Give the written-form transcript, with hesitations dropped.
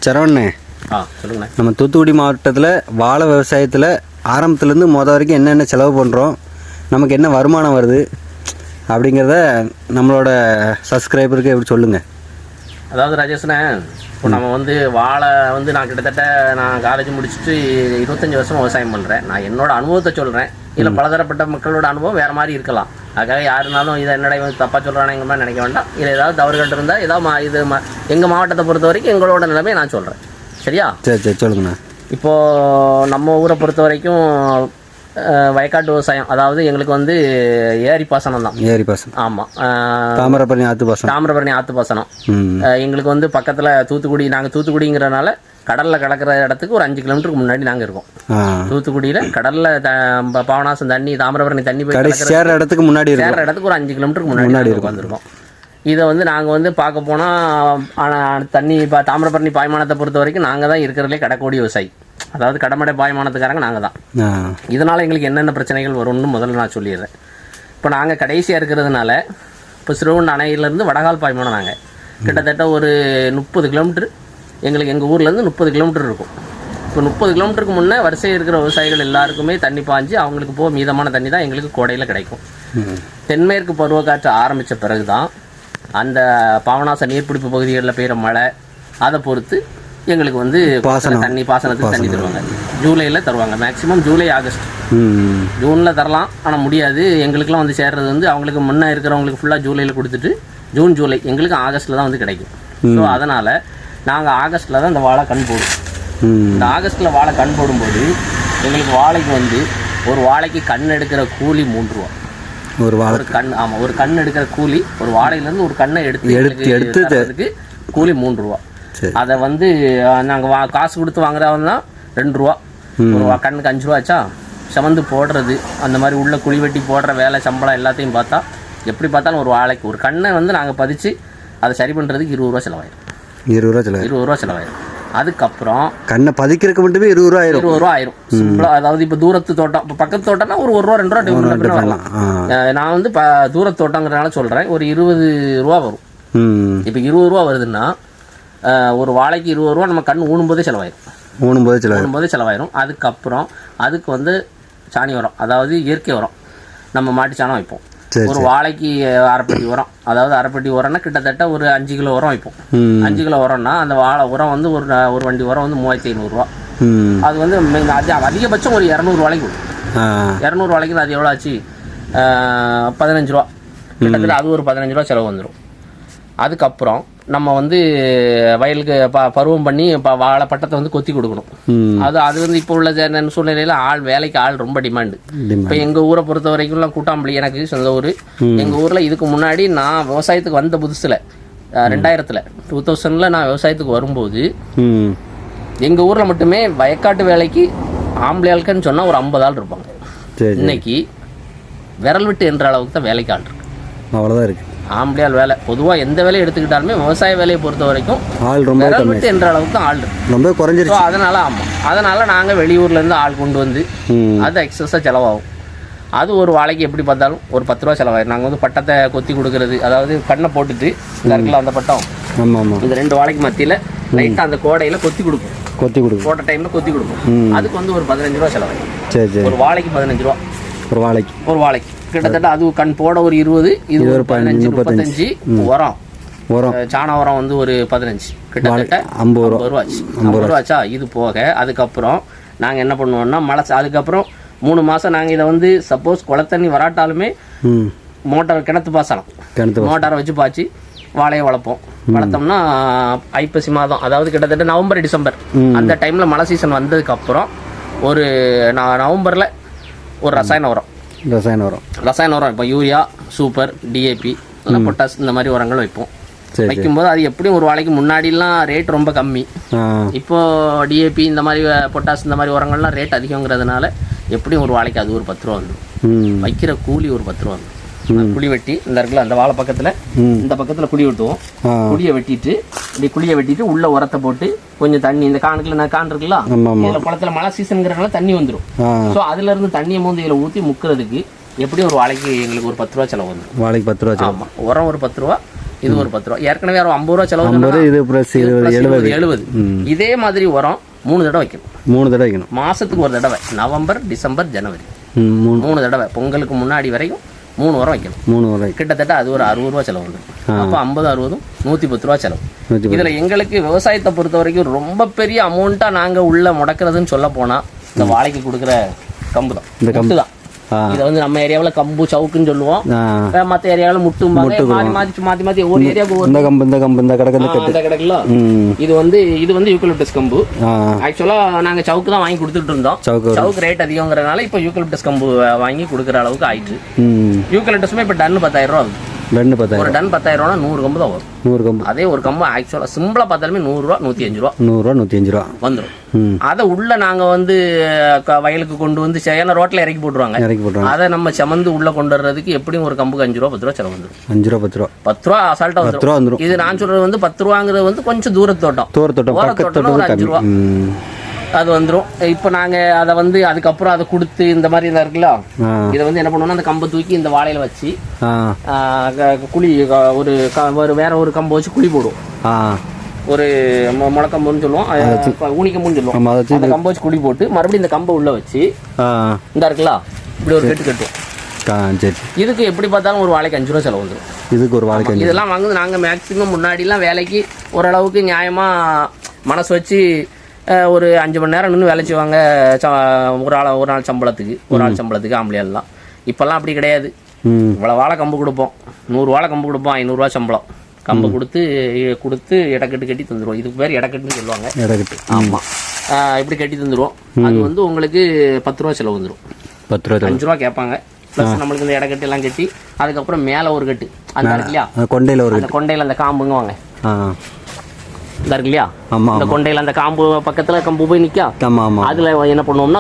சரவண்ணே, சொல்லுங்கண்ணே. நம்ம தூத்துக்குடி மாவட்டத்தில் வாழை விவசாயத்தில் ஆரம்பத்துலேருந்து வரைக்கும் என்னென்ன செலவு பண்ணுறோம், நமக்கு என்ன வருமானம் வருது அப்படிங்கிறத நம்மளோட சப்ஸ்கிரைபருக்கு எப்படி சொல்லுங்கள். அதாவது ராஜேஷ்ண்ணே, இப்போ நம்ம வாழை நான் கிட்டத்தட்ட காலேஜ் முடிச்சுட்டு 25 வருஷம் விவசாயம் பண்ணுறேன். நான் என்னோட அனுபவத்தை சொல்கிறேன். இதில் பலதரப்பட்ட மக்களோட அனுபவம் வேறு மாதிரி இருக்கலாம். அதுக்காக யாருனாலும் இதை என்னடா தப்பாக சொல்கிறானுங்கிற மாதிரி நினைக்க வேண்டாம். இதில் ஏதாவது தவறுகள் இருந்தால் ஏதாவது எங்கள் மாவட்டத்தை பொறுத்த வரைக்கும் எங்களோட நிலைமையை நான் சொல்கிறேன். சரியா? சரி சொல்லுங்கண்ணா. இப்போது நம்ம ஊரை பொறுத்த வரைக்கும் வயக்காட்டு விவசாயம், அதாவது எங்களுக்கு ஏரி பாசனம் தான். ஏரி பாசனம். ஆமாம். தாமிரபரணி ஆற்று பாசனம். தாமிரபரணி ஆற்று பாசனம் எங்களுக்கு பக்கத்தில் தூத்துக்குடி. நாங்கள் தூத்துக்குடிங்கிறனால கடலில் கலக்கிற இடத்துக்கு ஒரு 5 கிலோமீட்டருக்கு முன்னாடி நாங்கள் இருக்கோம். தூத்துக்குடியில் கடலில் பாபநாசம் தண்ணி, தாமிரபரணி தண்ணி போய் சேர்ற இடத்துக்கு முன்னாடி சேர்ற இடத்துக்கு ஒரு 5 கிலோமீட்டருக்கு முன்னாடி வந்துருக்கோம். இதை நாங்கள் பார்க்க போனால் தண்ணி இப்போ தாமிரபரணி பாய்மானத்தை பொறுத்த வரைக்கும் நாங்கள் தான் இருக்கிறதுலே கடக்கூடிய விவசாயி. அதாவது கடமடை பாய்மானத்துக்காரங்க நாங்கள் தான். இதனால் எங்களுக்கு என்னென்ன பிரச்சனைகள் வரும்னு முதல்ல நான் சொல்லிடுறேன். இப்போ நாங்கள் கடைசியாக இருக்கிறதுனால இப்போ சிறுவன் அணையிலேருந்து வடகால் பாய்மானம் நாங்கள் கிட்டத்தட்ட ஒரு 30 கிலோமீட்டர் எங்களுக்கு எங்கள் ஊர்லேருந்து 30 கிலோமீட்டர் இருக்கும். இப்போ 30 கிலோமீட்டருக்கு முன்னே வரிசையில் இருக்கிற விவசாயிகள் எல்லாருக்குமே தண்ணி பாய்ஞ்சி அவங்களுக்கு மீதமான தண்ணி தான் எங்களுக்கு கோடையில் கிடைக்கும். தென்மேற்கு பருவக்காற்று ஆரம்பித்த பிறகு தான் அந்த பாபநாச நீர்பிடிப்பு பகுதிகளில் பெய்கிற மழை அதை பொறுத்து எங்களுக்கு பாசனத்துக்கு தண்ணி தருவாங்க. ஜூலையில் தருவாங்க. Maximum July August. ஜூனில் தரலாம், ஆனால் முடியாது. எங்களுக்குலாம் சேர்றது அவங்களுக்கு முன்னே இருக்கிறவங்களுக்கு ஃபுல்லாக ஜூலையில் கொடுத்துட்டு ஜூன் ஜூலை எங்களுக்கு ஆகஸ்ட்டில் தான் கிடைக்கும். ஸோ அதனால் நாங்கள் ஆகஸ்ட்டில் தான் இந்த வாழை கண் போடுவோம். இந்த ஆகஸ்ட்டில் வாழை கண் போடும்போது எங்களுக்கு வாழைக்கு ஒரு வாழைக்கு கண் எடுக்கிற கூலி 3 ரூபா. ஒரு கண். ஆமாம், ஒரு கண் எடுக்கிற கூலி, ஒரு வாழையிலேருந்து ஒரு கண்ணை எடுத்து கூலி 3 ரூபா. அதை நாங்கள் காசு கொடுத்து வாங்குறவங்க 2 ரூபா. ஒரு கண்ணுக்கு 5 ரூபா ஆச்சா. சமந்து போடுறது, அந்த மாதிரி உள்ள குழி வெட்டி போடுற வேலை, சம்பளம் எல்லாத்தையும் பார்த்தா எப்படி பார்த்தாலும் ஒரு வாழைக்கு ஒரு கண்ணை நாங்கள் பதிச்சு அதை சரி பண்ணுறதுக்கு 20 ரூபா செலவாயிடும். 20 ரூபா செலவாயிடும். அதுக்கப்புறம் கண்ணை பதிக்கிறதுக்கு மட்டுமே 20 ரூபா ஆயிரும். சிம்பிளாக. அதாவது இப்போ தூரத்து தோட்டம், இப்போ பக்கத்து தோட்டம்னா ஒரு 1 ரூபா 2 ரூபா டிஃபரெண்ட் வரலாம். நான் தூரத்து தோட்டங்கிறதுனால சொல்கிறேன், ஒரு 20 ரூபா வரும். இப்போ 20 ரூபா வருதுன்னா ஒரு வாழைக்கு 20 ரூபா நம்ம கண் ஊனும்போதே செலவாயிரும். அதுக்கப்புறம் அதுக்கு சாணி உரம், அதாவது இயற்கை உரம், நம்ம மாட்டு சாணம் வைப்போம். ஒரு வாழைக்கு அரைப்பட்டி உரம், அதாவது அரைப்பட்டி உரம்னா கிட்டத்தட்ட ஒரு 5 கிலோ உரம் வைப்போம். 5 கிலோ உரம்னா அந்த வாழை உரம் ஒரு வண்டி உரம் 3500 ரூபா. அது அதிகபட்சம் ஒரு 200 வாழைக்கு வரும். 200 வாழைக்கு அது எவ்வளோ ஆச்சு? 15 ரூபா. கிட்டத்தட்ட அது ஒரு 15 ரூபா செலவு வந்துடும். அதுக்கப்புறம் நம்ம வயலுக்கு பருவம் பண்ணி வாழை பட்டத்தை கொத்தி கொடுக்கணும். அது இப்போ உள்ள சூழ்நிலையில் வேலைக்கு ஆள் ரொம்ப டிமாண்டு. இப்போ எங்கள் ஊரை பொறுத்த வரைக்கும்லாம் கூட்டாம்பள்ளி எனக்கு சொந்த ஊர். எங்கள் ஊரில் இதுக்கு முன்னாடி நான் விவசாயத்துக்கு வந்த புதுசில் 2000 நான் விவசாயத்துக்கு வரும்போது எங்கள் ஊரில் மட்டுமே வயக்காட்டு வேலைக்கு ஆம்பளை ஆளுக்குன்னு சொன்னால் ஒரு 50 ஆள் இருப்பாங்க. இன்னைக்கு விரல் விட்டு என்ற அளவுக்கு தான் வேலைக்கு ஆள் இருக்கு. அவ்வளோதான் இருக்குது. ஆம்பளையால் வேலை பொதுவாக எந்த வேலையை எடுத்துக்கிட்டாலுமே விவசாய வேலையை பொறுத்த வரைக்கும் ஆள் ரொம்ப விட்டு என்ற அளவுக்கு தான் ஆள் ரொம்ப குறைஞ்சிருச்சு. அதனால நாங்கள் வெளியூர்லேருந்து ஆள் கொண்டு அது எக்ஸஸாக செலவாகும். அது ஒரு வாழைக்கு எப்படி பார்த்தாலும் ஒரு 10 ரூபா செலவாயிரும். நாங்கள் பட்டத்தை கொத்தி கொடுக்கறது, அதாவது கண்ணை போட்டுட்டு இருக்குல்ல அந்த பட்டம், இந்த 2 வாழைக்கு மத்தியில் லைட்டாக அந்த கோடையில் கொத்தி கொடுக்கும். போட்ட டைமில் கொத்தி கொடுக்கும். அதுக்கு ஒரு 15 ரூபா செலவாயிரும். ஒரு வாழைக்கு 15 ரூபா. ஒரு வாழைக்கு கிட்டத்தட்ட அது கண் போட ஒரு 20, இது ஒரு 15, 35. உரம் சாண உரம் ஒரு 15, கிட்டத்தட்ட 50 ரூபா ஆச்சா. இது போக அதுக்கப்புறம் நாங்கள் என்ன பண்ணுவோம்னா அதுக்கப்புறம் 3 மாதம் நாங்கள் இதை சப்போஸ் குள தண்ணி வராட்டாலுமே மோட்டார் கிணத்து பாசனம் மோட்டாரை வச்சு பாய்ச்சி வாழையை வளர்த்தோம்னா ஐப்பசி மாதம், அதாவது கிட்டத்தட்ட நவம்பர் டிசம்பர் அந்த டைமில் மழை சீசன் வந்ததுக்கப்புறம் ஒரு நவம்பரில் ஒரு ரசாயன உரம் இப்போ யூரியா, சூப்பர், டிஏபி, பொட்டாஸ் இந்த மாதிரி உரங்கள் வைப்போம். வைக்கும்போது அது எப்படியும் ஒரு வாழைக்கு முன்னாடிலாம் ரேட் ரொம்ப கம்மி. இப்போ டிஏபி இந்த மாதிரி பொட்டாஸ் இந்த மாதிரி உரங்கள்லாம் ரேட் அதிகங்கிறதுனால எப்படியும் ஒரு வாழைக்கு அது ஒரு 10 ரூபா வந்துடும். வைக்கிற கூலி ஒரு 10 ரூபா வந்துடும். குழி வெட்டி இந்த இருக்குல்ல அந்த வாழை பக்கத்தில் இந்த பக்கத்தில் குழி வெட்டுவோம். குழியை வெட்டிட்டு உள்ள உரத்தை போட்டு கொஞ்சம் தண்ணி, இந்த காணுக்குள்ள கான் இருக்குல்ல, இதில் குளத்துல மழை சீசனுங்கிறதுனால தண்ணி வந்துடும். ஸோ அதுல இருந்து தண்ணியை மூந்து இதில் ஊற்றி முக்கிறதுக்கு எப்படியும் ஒரு வாழைக்கு எங்களுக்கு ஒரு 10 ரூபா செலவு வந்துடும். வாழைக்கு 10 ரூபா. ஆமாம், உரம் ஒரு 10 ரூபா, இது ஒரு 10 ரூபா. ஏற்கனவே ஒரு 50 ரூபா செலவு 50, இது ப்ளஸ் 70. 70. இதே மாதிரி உரம் 3 தடவை வைக்கணும். 3 தடவை வைக்கணும். மாசத்துக்கு ஒரு தடவை, நவம்பர், டிசம்பர், ஜனவரி 3 தடவை. பொங்கலுக்கு முன்னாடி வரைக்கும் 3 உரம் வைக்கணும். 3 உரம் கிட்டத்தட்ட அது ஒரு 60 ரூபா செலவு வந்துடும். அப்போ 50, 60, 110 ரூபா செலவு. இதுல எங்களுக்கு விவசாயத்தை பொறுத்த வரைக்கும் ரொம்ப பெரிய அமௌண்ட்டா நாங்க உள்ள முடக்கிறதுன்னு சொல்ல போனா இந்த வாழைக்கு கொடுக்குற கம்பு தான். இந்த கம்பு தான். இதை வந்து நம்ம ஏரியாவில் கம்பு சவுக்குன்னு சொல்லுவோம். மற்ற ஏரியாவில் மாற்றி மாற்றி ஒரு ஏரியாவுக்கு இந்த கிடக்குல இது வந்து யூக்கலிப்டஸ் கம்பு. ஆக்சுவலா நாங்க சவுக்கு தான் வாங்கி கொடுத்துட்டு இருந்தோம். சவுக்கு ரேட் அதிகங்கிறதுனால இப்போ யூக்கலிப்டஸ் கம்பு வாங்கி கொடுக்குற அளவுக்கு ஆயிடுச்சு. யூக்கலிப்டஸுமே இப்போ டன் 10,000 ரூபா ஆகுது. ஒரு டன் 10,000 ரூபா 100 கம்பு தான் வரும். 100 கம்பு. அதே ஒரு கம்பு ஆக்சுவலா சிம்பிளா பார்த்தாலுமே 100 ரூபா 105 ரூபா 105 ரூபா வந்துடும். அதை உள்ள நாங்க வந்து வயலுக்கு கொண்டு வந்து ஏன்னா ரோட்ல இறக்கி போட்டுருவாங்க. அதை நம்ம சமந்து உள்ள கொண்டு வர்றதுக்கு எப்படியும் ஒரு கம்புக்கு 5 ரூபா 10 ரூபா செலவு வந்துடும். 5 ரூபா 10 ரூபா அசால்ட்டா வந்துடும். இது நான் சொல்றது வந்து 10 ரூபாங்கிறது வந்து கொஞ்சம் தூரத்தோட்டம் ஒரு 5 ரூபா அது வந்துடும். இப்போ நாங்கள் அதை வந்து அதுக்கப்புறம் அதை கொடுத்து இந்த மாதிரி இதாக இருக்குல்ல, இதை வந்து என்ன பண்ணுவோம்னா அந்த கம்பை தூக்கி இந்த வாழையில வச்சு குழி ஒரு வேற ஒரு கம்பை வச்சு குழி போடுவோம். ஒரு முளக்கம்புன்னு சொல்லுவோம், ஊனிக்கம்புன்னு சொல்லுவோம். அந்த கம்பை வச்சு குழி போட்டு மறுபடியும் இந்த கம்பை உள்ள வச்சு இந்த இருக்குல்ல இப்படி ஒரு கட்டு கட்டுவோம். இதுக்கு எப்படி பார்த்தாலும் ஒரு வாழைக்கு 5 ரூபா செலவு வந்துடும். இதுக்கு ஒரு வாழைக்கு இதெல்லாம் வாங்குது. நாங்கள் மேக்சிமம் முன்னாடிலாம் வேலைக்கு ஓரளவுக்கு நியாயமாக மனசு வச்சு ஒரு 5 மணி நேரம் நின்று வேலை செய்வாங்க. ஒரு நாள் சம்பளத்துக்கு ஆம்பளையெல்லாம். இப்போல்லாம் அப்படி கிடையாது. இவ்வளோ வாழை கம்பு கொடுப்போம், 100 வாழை கம்பு கொடுப்போம், 500 ரூபா சம்பளம். கம்பு கொடுத்து இடக்கட்டு கட்டி தந்துடுவோம். இதுக்கு பேர் இடக்கட்டுன்னு சொல்லுவாங்க. இடக்கட்டு. ஆமாம், இப்படி கட்டி தந்துடுவோம். அது வந்து உங்களுக்கு 10 ரூபா செலவு வந்துடும். 10 ரூபா 5 ரூபா கேட்பாங்க. ப்ளஸ் நம்மளுக்கு இந்த இடக்கட்டு எல்லாம் கட்டி அதுக்கப்புறம் மேலே ஒரு கட்டு அந்த இருக்கு இல்லையா, கொண்டையில் அந்த காம்புங்க வாங்க இருக்கு இல்லையா, அந்த கொண்டையில் அந்த காம்பு பக்கத்தில் கம்பு போய் நிற்கா. அதில் என்ன பண்ணுவோம்னா